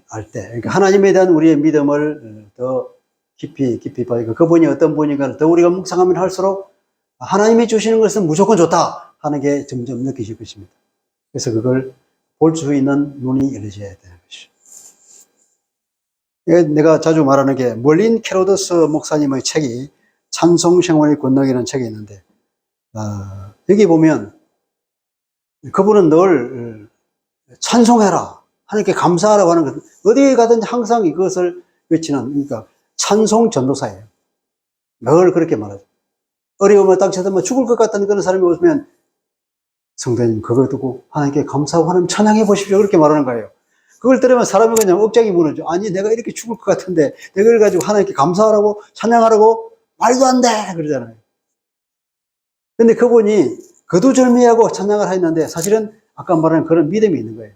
알 때, 그러니까 하나님에 대한 우리의 믿음을 더 깊이 받고, 그분이 어떤 분인가를 더 우리가 묵상하면 할수록 하나님이 주시는 것은 무조건 좋다 하는 게 점점 느껴질 것입니다. 그래서 그걸 볼 수 있는 눈이 열려져야 되는 것이죠. 내가 자주 말하는 게, 멀린 캐로더스 목사님의 책이 찬송 생활의 권능이라는 책이 있는데, 여기 보면 그분은 늘 찬송해라, 하나님께 감사하라고 하는 것, 어디에 가든지 항상 이것을 외치는, 그러니까 찬송 전도사예요. 늘 그렇게 말하죠. 어려움을 딱 쳐서 죽을 것 같다는 그런 사람이 오면, 성도님 그거 듣고 하나님께 감사하고 하나님 찬양해 보십시오, 그렇게 말하는 거예요. 그걸 들으면 사람이 그냥 억장이 무너져. 아니, 내가 이렇게 죽을 것 같은데 내가 이걸 가지고 하나님께 감사하라고 찬양하라고? 말도 안 돼! 그러잖아요. 근데 그분이 거두절미하고 찬양을 했는데 사실은 아까 말한 그런 믿음이 있는 거예요.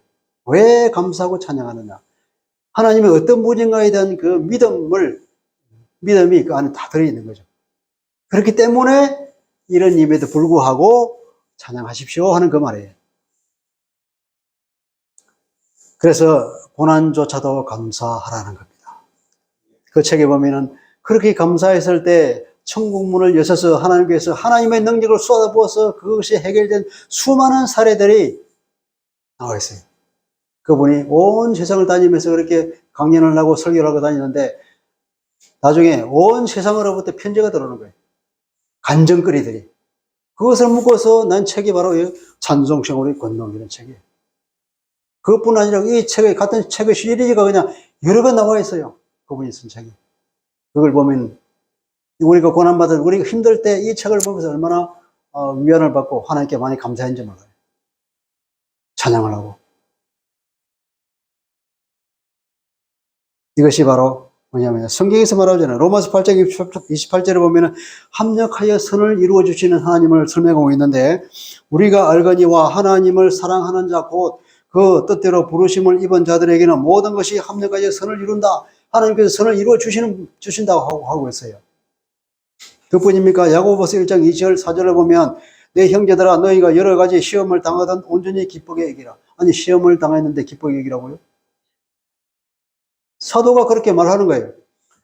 왜 감사하고 찬양하느냐? 하나님이 어떤 분인가에 대한 그 믿음이 그 안에 다 들어있는 거죠. 그렇기 때문에 이런 임에도 불구하고 찬양하십시오 하는 그 말이에요. 그래서 고난조차도 감사하라는 겁니다. 그 책에 보면은 그렇게 감사했을 때 천국문을 여셔서 하나님께서 하나님의 능력을 쏟아부어서 그것이 해결된 수많은 사례들이 나와 있어요. 그분이 온 세상을 다니면서 그렇게 강연을 하고 설교를 하고 다니는데 나중에 온 세상으로부터 편지가 들어오는 거예요. 간증거리들이. 그것을 묶어서 난 책이 바로 찬송성으로 건너기는 책이에요. 그것뿐 아니라 이 책에, 같은 책의 시리즈가 그냥 여러 권 나와 있어요. 그분이 쓴 책이. 그걸 보면 우리가 고난받을, 우리가 힘들 때 이 책을 보면서 얼마나 위안을 받고 하나님께 많이 감사했는지 몰라요. 찬양을 하고. 이것이 바로 뭐냐면 성경에서 말하잖아요. 로마서 8장 28절에 보면은 합력하여 선을 이루어 주시는 하나님을 설명하고 있는데 우리가 알거니와 하나님을 사랑하는 자 곧 그 뜻대로 부르심을 입은 자들에게는 모든 것이 합력하여 선을 이룬다. 하나님께서 선을 이루어 주신다고 하고 있어요. 그뿐입니까? 야고보서 1장 2절 4절을 보면 내 형제들아 너희가 여러 가지 시험을 당하던 온전히 기쁘게 여기라. 아니 시험을 당했는데 기쁘게 여기라고요? 사도가 그렇게 말하는 거예요.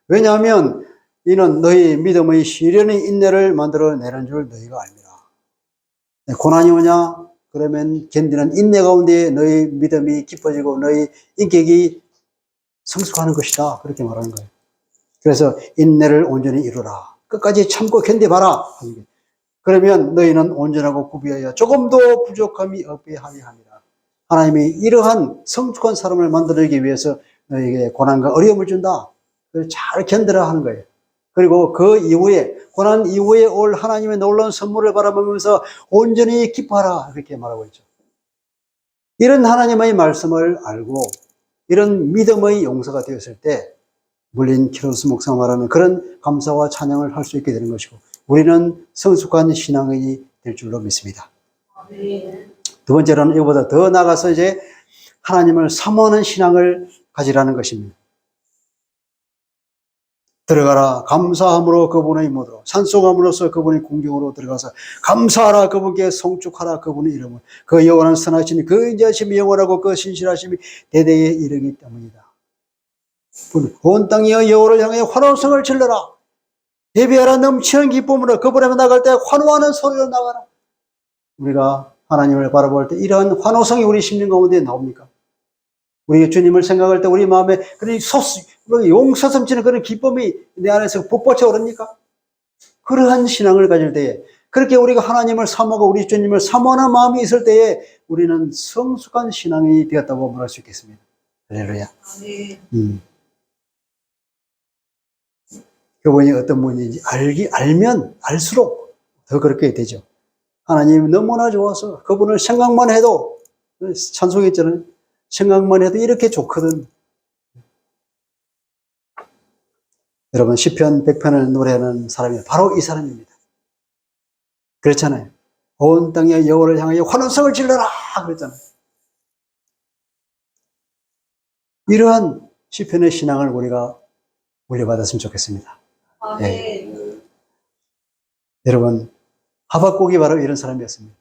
왜냐하면 이는 너희 믿음의 시련의 인내를 만들어내는 줄 너희가 알미라. 고난이 오냐? 그러면 견디는 인내 가운데 너희 믿음이 깊어지고 너희 인격이 성숙하는 것이다. 그렇게 말하는 거예요. 그래서 인내를 온전히 이루라. 끝까지 참고 견뎌봐라. 그러면 너희는 온전하고 구비하여 조금도 부족함이 없게 하리 함이라. 하나님이 이러한 성숙한 사람을 만들기 위해서 너에게 고난과 어려움을 준다. 그걸 잘 견디라 하는 거예요. 그리고 그 이후에, 고난 이후에 올 하나님의 놀라운 선물을 바라보면서 온전히 기뻐하라. 그렇게 말하고 있죠. 이런 하나님의 말씀을 알고 이런 믿음의 용서가 되었을 때 물린 키로스 목사가 말하는 그런 감사와 찬양을 할 수 있게 되는 것이고 우리는 성숙한 신앙이 될 줄로 믿습니다. 두 번째로는 이거보다 더 나아가서 이제 하나님을 사모하는 신앙을 가지라는 것입니다. 들어가라 감사함으로 그분의 이름으로 찬송함으로써 그분의 궁경으로 들어가서 감사하라 그분께 송축하라 그분의 이름을 그 영원한 선하심이 그 인자심이 영원하고 그 신실하심이 대대에 이르기 때문이다. 온 땅이여 여호와를 향하여 환호성을 질러라. 예배하라 넘치는 기쁨으로 그분 앞에 나갈 때 환호하는 소리로 나가라. 우리가 하나님을 바라볼 때 이러한 환호성이 우리 심령 가운데 나옵니까? 우리 주님을 생각할 때 우리 마음에 그런 용서섬치는 그런 기쁨이 내 안에서 북받쳐 오릅니까? 그러한 신앙을 가질 때에 그렇게 우리가 하나님을 사모하고 우리 주님을 사모하는 마음이 있을 때에 우리는 성숙한 신앙이 되었다고 말할 수 있겠습니다. 할렐루야. 그분이 어떤 분인지 알면 알수록 더 그렇게 되죠. 하나님이 너무나 좋아서 그분을 생각만 해도 찬송했잖아요. 생각만 해도 이렇게 좋거든. 여러분 시편 100편을 노래하는 사람이 바로 이 사람입니다. 그렇잖아요. 온 땅에 여호와를 향하여 환호성을 질러라 그랬잖아요. 이러한 시편의 신앙을 우리가 물려받았으면 좋겠습니다. 네. 여러분 하박국이 바로 이런 사람이었습니다.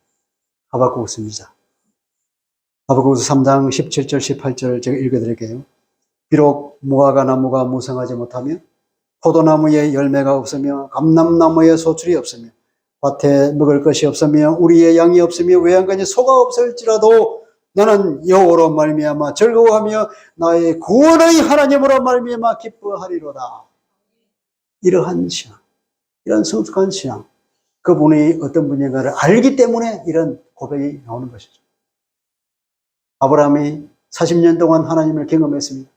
하박국 씁니다. 하박국서 3장 17절 18절 제가 읽어드릴게요. 비록 무화과 나무가 무성하지 못하며 포도나무에 열매가 없으며 감람나무에 소출이 없으며 밭에 먹을 것이 없으며 우리의 양이 없으며 외양간에 소가 없을지라도 나는 여호와로 말미암아 즐거워하며 나의 구원의 하나님으로 말미암아 기뻐하리로다. 이러한 신앙, 이런 성숙한 신앙, 그분이 어떤 분인가를 알기 때문에 이런 고백이 나오는 것이죠. 아브라함이 40년 동안 하나님을 경험했습니다.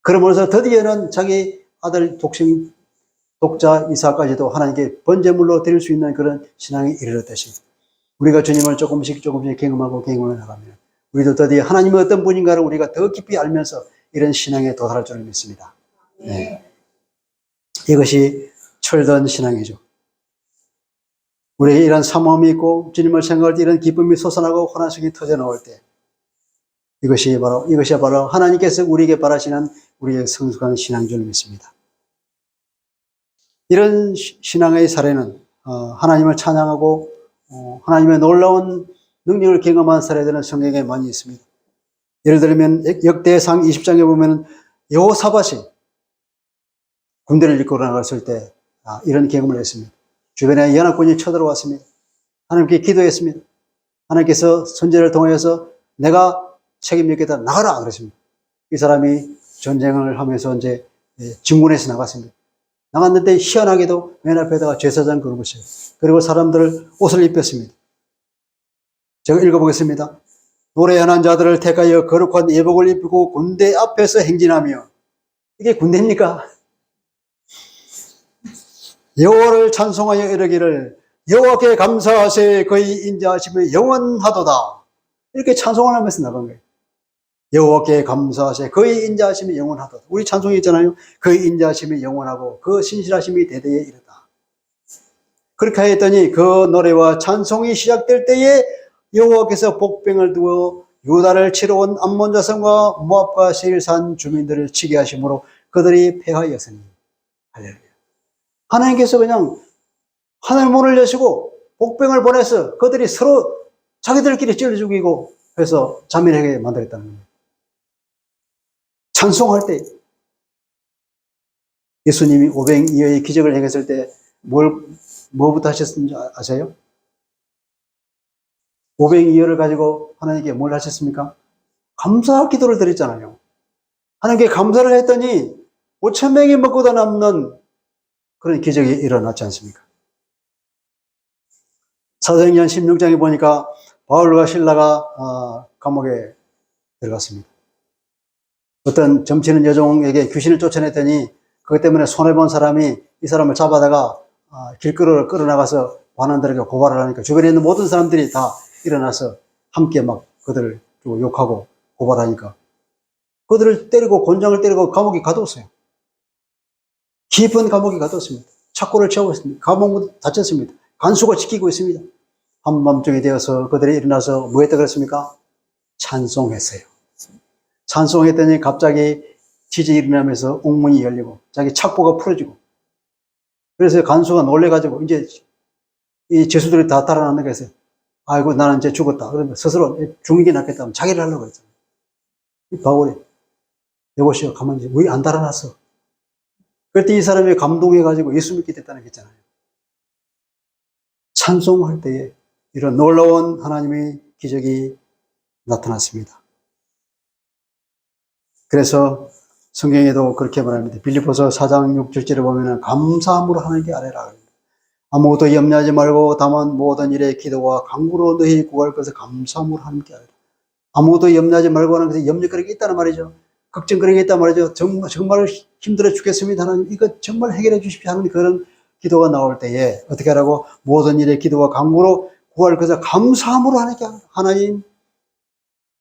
그러면서 드디어는 자기 아들 독자 이삭까지도 하나님께 번제물로 드릴 수 있는 그런 신앙에 이르렀듯이 우리가 주님을 조금씩 경험하고 경험해 나가면 우리도 드디어 하나님은 어떤 분인가를 우리가 더 깊이 알면서 이런 신앙에 도달할 줄 믿습니다. 네. 이것이 철든 신앙이죠. 우리에게 이런 사모함이 있고 주님을 생각할 때 이런 기쁨이 솟아나고 환호성이 터져 나올 때 이것이 바로 하나님께서 우리에게 바라시는 우리의 성숙한 신앙 줄 믿습니다. 이런 신앙의 사례는 하나님을 찬양하고 하나님의 놀라운 능력을 경험한 사례들은 성경에 많이 있습니다. 예를 들면 역대상 20장에 보면 여호사밧이 군대를 이끌고 나갔을 때 이런 경험을 했습니다. 주변에 연합군이 쳐들어왔습니다. 하나님께 기도했습니다. 하나님께서 선지자를 통해서 내가 책임지겠다 나가라 그랬습니다. 이 사람이 전쟁을 하면서 이제 진군해서 나갔습니다. 나갔는데 희한하게도 맨 앞에다가 제사장 그러고있어요. 그리고 사람들 옷을 입혔습니다. 제가 읽어보겠습니다. 노래하는 자들을 택하여 거룩한 예복을 입히고 군대 앞에서 행진하며, 이게 군대입니까? 여호와를 찬송하여 이르기를 여호와께 감사하세 그의 인자하심이 영원하도다. 이렇게 찬송을 하면서 나간 거예요. 여호와께 감사하세 그의 인자하심이 영원하도다. 우리 찬송이 있잖아요. 그의 인자하심이 영원하고 그 신실하심이 대대에 이르다. 그렇게 했더니 그 노래와 찬송이 시작될 때에 여호와께서 복병을 두어 유다를 치러 온 암몬 자손과 모압과 세일산 주민들을 치게 하심으로 그들이 패하였으니. 할렐루야. 하나님께서 그냥 하늘 문을 여시고 복병을 보내서 그들이 서로 자기들끼리 찔러 죽이고 해서 자민하게 만들었다는 겁니다. 찬송할 때 예수님이 오병이어의 기적을 행했을 때 뭐부터 하셨는지 아세요? 오병이어를 가지고 하나님께 뭘 하셨습니까? 감사 기도를 드렸잖아요. 하나님께 감사를 했더니 5,000명이 먹고도 남는 그런 기적이 일어났지 않습니까? 사도행전 16장에 보니까 바울과 실라가 감옥에 들어갔습니다. 어떤 점치는 여종에게 귀신을 쫓아냈더니 그것 때문에 손해본 사람이 이 사람을 잡아다가 길거리로 끌어나가서 관원들에게 고발을 하니까 주변에 있는 모든 사람들이 다 일어나서 함께 막 그들을 욕하고 고발하니까 그들을 때리고 곤장을 때리고 감옥에 가뒀어요. 깊은 감옥에 가뒀습니다. 착고를 채웠습니다. 감옥도 닫혔습니다. 간수가 지키고 있습니다. 한밤중이 되어서 그들이 일어나서 뭐 했다 그랬습니까? 찬송했어요. 찬송했더니 갑자기 지진이 일어나면서 옥문이 열리고 자기 착고가 풀어지고, 그래서 간수가 놀래가지고 이제 이 죄수들이 다 달아나는 거였어요. 아이고 나는 이제 죽었다. 그러면 스스로 죽는 게 낫겠다 하면 자기를 하려고 했잖아요. 이 바울이 여보시오 가만히 있어. 왜 안 달아났어? 그때 이 사람이 감동해가지고 예수 믿게 됐다는 게 있잖아요. 찬송할 때에 이런 놀라운 하나님의 기적이 나타났습니다. 그래서 성경에도 그렇게 말합니다. 빌립보서 4장 6절에 보면은 감사함으로 하나님께 아뢰라. 아무것도 염려하지 말고 다만 모든 일에 기도와 간구로 너희 구할 것을 감사함으로 하나님께 아뢰라. 아무것도 염려하지 말고 하는 것에 염려거리가 있다는 말이죠. 걱정거리가 있단 말이죠. 정말 힘들어 죽겠습니다. 하나님 이거 정말 해결해 주십시오 하는 그런 기도가 나올 때에 어떻게 하라고? 모든 일에 기도와 간구로 구할 것을 감사함으로 하나님께 하나님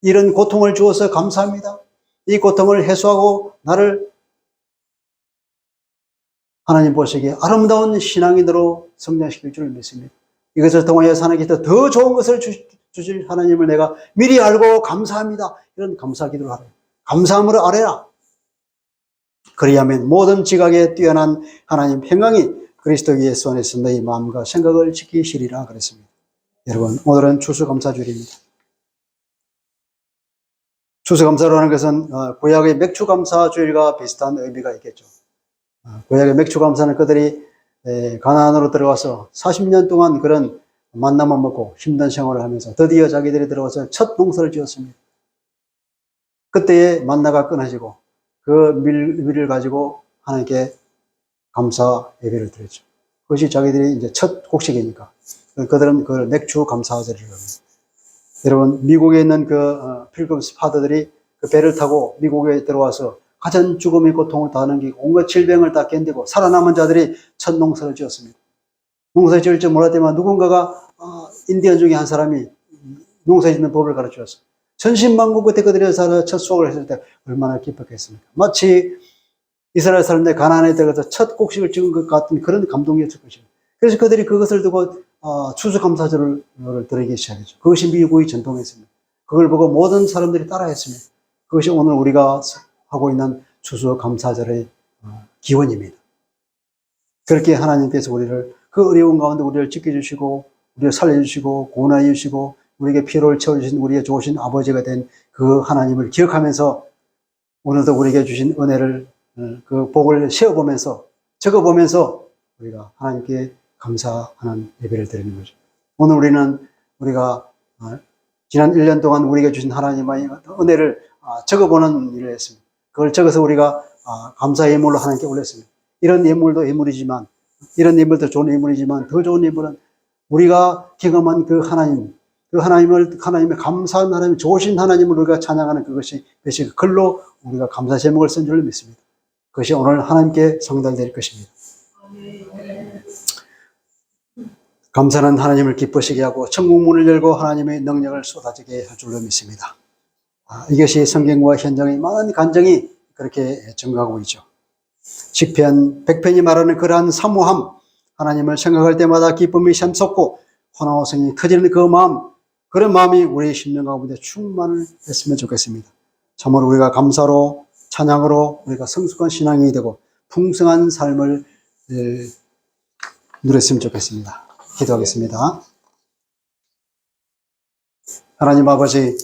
이런 고통을 주어서 감사합니다. 이 고통을 해소하고 나를 하나님 보시기에 아름다운 신앙인으로 성장시킬 줄 믿습니다. 이것을 통하여 하나님께서 더 좋은 것을 주실 하나님을 내가 미리 알고 감사합니다. 이런 감사 기도를 하라. 감사함으로 아뢰라. 그리하면 모든 지각에 뛰어난 하나님 평강이 그리스도 예수 안에서 너희 마음과 생각을 지키시리라 그랬습니다. 여러분 오늘은 추수감사주일입니다. 추수감사로 하는 것은 구약의 맥추감사주일과 비슷한 의미가 있겠죠. 구약의 맥추감사는 그들이 가나안으로 들어가서 40년 동안 그런 만나만 먹고 힘든 생활을 하면서 드디어 자기들이 들어가서 첫 농사를 지었습니다. 그때에 만나가 끊어지고 그 밀을 가지고 하나님께 감사 예배를 드렸죠. 그것이 자기들이 이제 첫 곡식이니까 그들은 그걸 맥추 감사제를 합니다. 여러분 미국에 있는 그 필금스 파더들이 그 배를 타고 미국에 들어와서 가전 죽음의 고통을 다 넘기고 온갖 질병을 다 견디고 살아남은 자들이 첫 농사를 지었습니다. 농사 지을 줄 몰랐지만 누군가가 인디언 중에 한 사람이 농사 짓는 법을 가르쳐줬어요. 천신만고 끝에 그들이 살아 첫 수확을 했을 때 얼마나 기뻤겠습니까? 마치 이스라엘 사람들이 가나안에 들어가서 첫 곡식을 찍은 것 같은 그런 감동이었을 것입니다. 그래서 그들이 그것을 두고 추수감사절을 드리기 시작했죠. 그것이 미국의 전통이었습니다. 그걸 보고 모든 사람들이 따라했습니다. 그것이 오늘 우리가 하고 있는 추수감사절의 기원입니다. 그렇게 하나님께서 우리를 그 어려운 가운데 우리를 지켜주시고 우리를 살려주시고 구원하여 주시고 우리에게 피로를 채워주신 우리의 좋으신 아버지가 된 그 하나님을 기억하면서 오늘도 우리에게 주신 은혜를 그 복을 세어보면서 적어보면서 우리가 하나님께 감사하는 예배를 드리는 거죠. 오늘 우리가 지난 1년 동안 우리에게 주신 하나님의 은혜를 적어보는 일을 했습니다. 그걸 적어서 우리가 감사 예물로 하나님께 올렸습니다. 이런 예물도 예물이지만 이런 예물도 좋은 예물이지만 더 좋은 예물은 우리가 경험한 그 하나님의 감사한 하나님, 좋으신 하나님을 우리가 찬양하는 그것이 글로 우리가 감사 제목을 쓴 줄로 믿습니다. 그것이 오늘 하나님께 성달될 것입니다. 감사는 하나님을 기쁘시게 하고 천국 문을 열고 하나님의 능력을 쏟아지게 할 줄로 믿습니다. 이것이 성경과 현장의 많은 간증이 그렇게 증거하고 있죠. 시편 100편이 말하는 그러한 사모함, 하나님을 생각할 때마다 기쁨이 샘솟고 환호성이 터지는 그 마음, 그런 마음이 우리의 심령 가운데 충만을 했으면 좋겠습니다. 참으로 우리가 감사로 찬양으로 우리가 성숙한 신앙이 되고 풍성한 삶을 누렸으면 좋겠습니다. 기도하겠습니다. 하나님 아버지,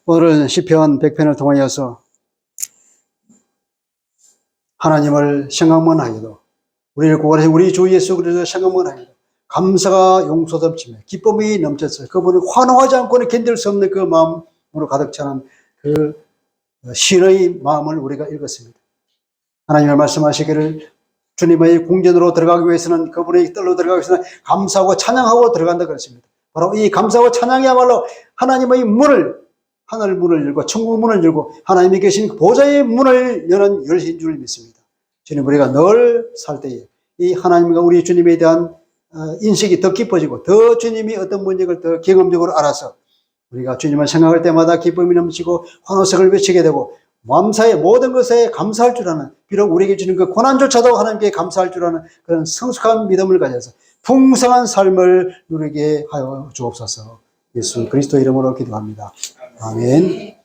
오늘은 시편 100편을 통하여서 하나님을 생각만 하여도 우리를 구원하신 우리 주 예수 그리스도를 생각만 하여도 감사가 용서됨치며 기쁨이 넘쳐서 그분을 환호하지 않고는 견딜 수 없는 그 마음으로 가득 차는 그 신의 마음을 우리가 읽었습니다. 하나님의 말씀하시기를 주님의 궁전으로 들어가기 위해서는 그분의 뜰로 들어가기 위해서는 감사하고 찬양하고 들어간다 그랬습니다. 바로 이 감사하고 찬양이야말로 하나님의 문을 하늘 문을 열고 천국 문을 열고 하나님이 계신 보좌의 문을 여는 열쇠인 줄 믿습니다. 주님 우리가 늘 살 때에 이 하나님과 우리 주님에 대한 인식이 더 깊어지고 더 주님이 어떤 문제를 더 경험적으로 알아서 우리가 주님을 생각할 때마다 기쁨이 넘치고 환호성을 외치게 되고 감사의 모든 것에 감사할 줄 아는 비록 우리에게 주는 그 고난조차도 하나님께 감사할 줄 아는 그런 성숙한 믿음을 가져서 풍성한 삶을 누리게 하여 주옵소서. 예수 그리스도 이름으로 기도합니다. 아멘.